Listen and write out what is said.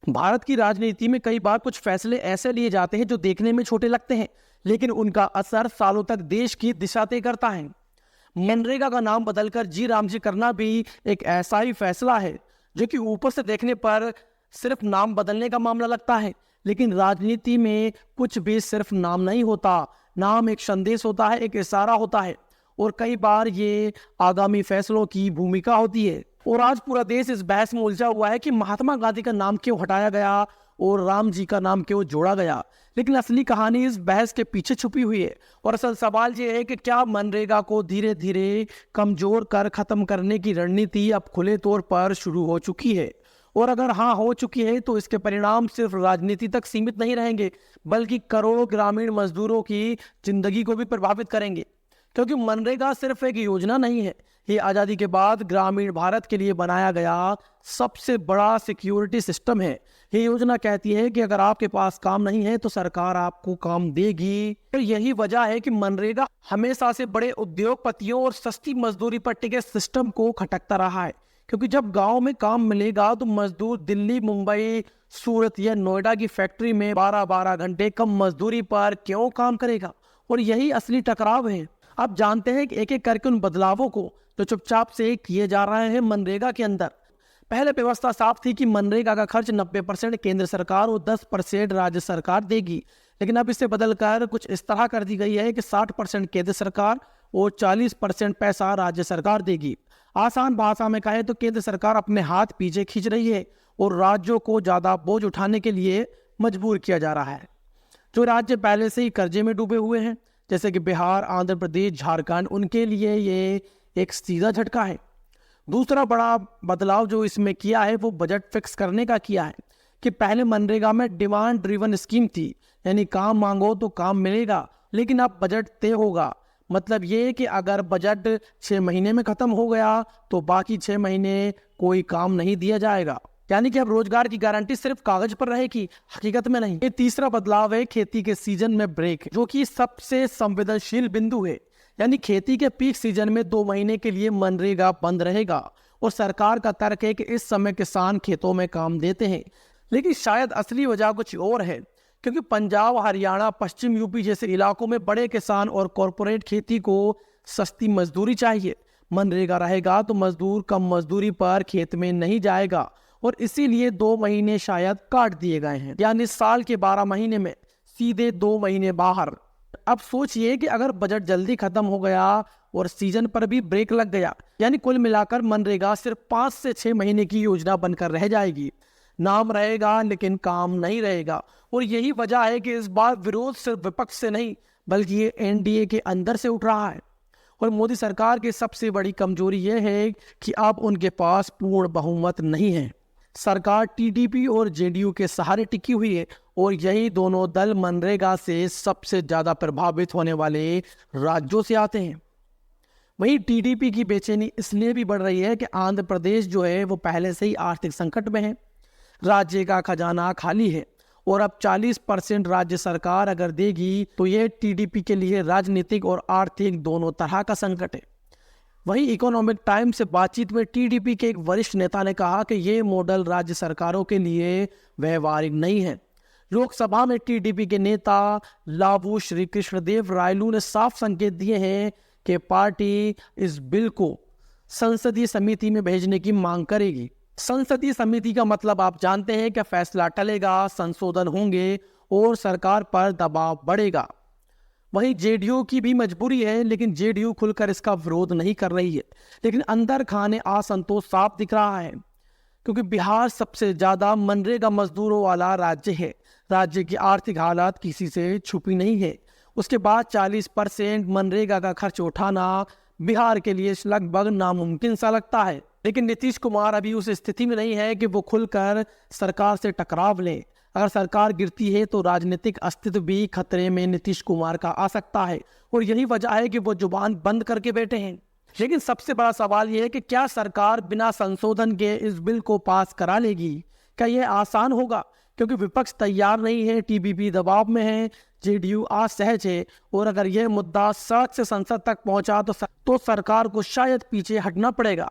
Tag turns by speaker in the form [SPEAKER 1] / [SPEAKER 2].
[SPEAKER 1] भारत की राजनीति में कई बार कुछ फैसले ऐसे लिए जाते हैं जो देखने में छोटे लगते हैं, लेकिन उनका असर सालों तक देश की दिशा तय करता है। मनरेगा का नाम बदलकर जी राम जी करना भी एक ऐसा ही फैसला है जो कि ऊपर से देखने पर सिर्फ नाम बदलने का मामला लगता है, लेकिन राजनीति में कुछ भी सिर्फ नाम नहीं होता। नाम एक संदेश होता है, एक इशारा होता है, और कई बार ये आगामी फैसलों की भूमिका होती है। और आज पूरा देश इस बहस में उलझा हुआ है कि महात्मा गांधी का नाम क्यों हटाया गया और राम जी का नाम क्यों जोड़ा गया। लेकिन असली कहानी इस बहस के पीछे छुपी हुई है, और असल सवाल ये है कि क्या मनरेगा को धीरे धीरे कमजोर कर खत्म करने की रणनीति अब खुले तौर पर शुरू हो चुकी है, और अगर हाँ हो चुकी है तो इसके परिणाम सिर्फ राजनीति तक सीमित नहीं रहेंगे, बल्कि करोड़ों ग्रामीण मजदूरों की जिंदगी को भी प्रभावित करेंगे। क्योंकि मनरेगा सिर्फ एक योजना नहीं है, ये आज़ादी के बाद ग्रामीण भारत के लिए बनाया गया सबसे बड़ा सिक्योरिटी सिस्टम है। ये योजना कहती है कि अगर आपके पास काम नहीं है तो सरकार आपको काम देगी। तो यही वजह है कि मनरेगा हमेशा से बड़े उद्योगपतियों और सस्ती मजदूरी पर टिके सिस्टम को खटकता रहा है। क्योंकि जब गांव में काम मिलेगा तो मजदूर दिल्ली, मुंबई, सूरत या नोएडा की फैक्ट्री में 12-12 घंटे कम मजदूरी पर क्यों काम करेगा। और यही असली टकराव है। आप जानते हैं कि एक एक करके उन बदलावों को जो चुपचाप से किए जा रहे हैं मनरेगा के अंदर। पहले व्यवस्था साफ थी कि मनरेगा का खर्च 90% केंद्र सरकार और 10% राज्य सरकार देगी, लेकिन अब इसे बदलकर कुछ इस तरह कर दी गई है कि 60% केंद्र सरकार और 40% पैसा राज्य सरकार देगी। आसान भाषा में कहें तो केंद्र सरकार अपने हाथ पीछे खींच रही है और राज्यों को ज्यादा बोझ उठाने के लिए मजबूर किया जा रहा है। जो राज्य पहले से ही कर्जे में डूबे हुए हैं, जैसे कि बिहार, आंध्र प्रदेश, झारखंड, उनके लिए ये एक सीधा झटका है। दूसरा बड़ा बदलाव जो इसमें किया है वो बजट फिक्स करने का किया है। कि पहले मनरेगा में डिमांड ड्रिवन स्कीम थी, यानी काम मांगो तो काम मिलेगा, लेकिन अब बजट तय होगा। मतलब ये कि अगर बजट 6 महीने में खत्म हो गया तो बाकी 6 महीने कोई काम नहीं दिया जाएगा। यानी कि अब रोजगार की गारंटी सिर्फ कागज पर रहेगी, हकीकत में नहीं। ये तीसरा बदलाव है खेती के सीजन में ब्रेक, जो कि सबसे संवेदनशील बिंदु है। यानी खेती के पीक सीजन में 2 महीने के लिए मनरेगा बंद रहेगा, और सरकार का तर्क है कि इस समय किसान खेतों में काम देते हैं। लेकिन शायद असली वजह कुछ और है, क्योंकि पंजाब, हरियाणा, पश्चिम यूपी जैसे इलाकों में बड़े किसान और कॉरपोरेट खेती को सस्ती मजदूरी चाहिए। मनरेगा रहेगा तो मजदूर कम मजदूरी पर खेत में नहीं जाएगा, और इसीलिए 2 महीने शायद काट दिए गए हैं। यानी साल के 12 महीने में सीधे 2 महीने बाहर। अब सोचिए कि अगर बजट जल्दी खत्म हो गया और सीजन पर भी ब्रेक लग गया, यानी कुल मिलाकर मनरेगा सिर्फ 5 से 6 महीने की योजना बनकर रह जाएगी। नाम रहेगा लेकिन काम नहीं रहेगा। और यही वजह है कि इस बार विरोध सिर्फ विपक्ष से नहीं, बल्कि ये एनडीए के अंदर से उठ रहा है। और मोदी सरकार की सबसे बड़ी कमजोरी यह है कि अब उनके पास पूर्ण बहुमत नहीं है। सरकार टीडीपी और जेडीयू के सहारे टिकी हुई है, और यही दोनों दल मनरेगा से सबसे ज्यादा प्रभावित होने वाले राज्यों से आते हैं। वहीं टीडीपी की बेचैनी इसलिए भी बढ़ रही है कि आंध्र प्रदेश जो है वो पहले से ही आर्थिक संकट में है। राज्य का खजाना खाली है, और अब 40% राज्य सरकार अगर देगी तो ये टीडीपी के लिए राजनीतिक और आर्थिक दोनों तरह का संकट है। वहीं इकोनॉमिक टाइम्स से बातचीत में टीडीपी के एक वरिष्ठ नेता ने कहा कि ये मॉडल राज्य सरकारों के लिए व्यवहारिक नहीं है। लोकसभा में टीडीपी के नेता लाभू श्री कृष्णदेव रायलू ने साफ संकेत दिए हैं कि पार्टी इस बिल को संसदीय समिति में भेजने की मांग करेगी। संसदीय समिति का मतलब आप जानते हैं कि फैसला टलेगा, संशोधन होंगे और सरकार पर दबाव बढ़ेगा। वहीं जेडीयू की भी मजबूरी है, लेकिन जेडीयू खुलकर इसका विरोध नहीं कर रही है। लेकिन अंदर खाने असंतोष साफ दिख रहा है, क्योंकि बिहार सबसे ज्यादा मनरेगा मजदूरों वाला राज्य है। राज्य की आर्थिक हालत किसी से छुपी नहीं है। उसके बाद 40% मनरेगा का खर्च उठाना बिहार के लिए लगभग नामुमकिन सा लगता है। लेकिन नीतीश कुमार अभी उस स्थिति में नहीं है कि वो खुलकर सरकार से टकराव लें। अगर सरकार गिरती है तो राजनीतिक अस्तित्व भी खतरे में नीतीश कुमार का आ सकता है, और यही वजह है कि वो जुबान बंद करके बैठे हैं। लेकिन सबसे बड़ा सवाल यह है कि क्या सरकार बिना संशोधन के इस बिल को पास करा लेगी? क्या यह आसान होगा? क्योंकि विपक्ष तैयार नहीं है, टीडीपी दबाव में है, जेडीयू असहज है, और अगर यह मुद्दा सड़क से संसद तक पहुंचा तो सरकार को शायद पीछे हटना पड़ेगा।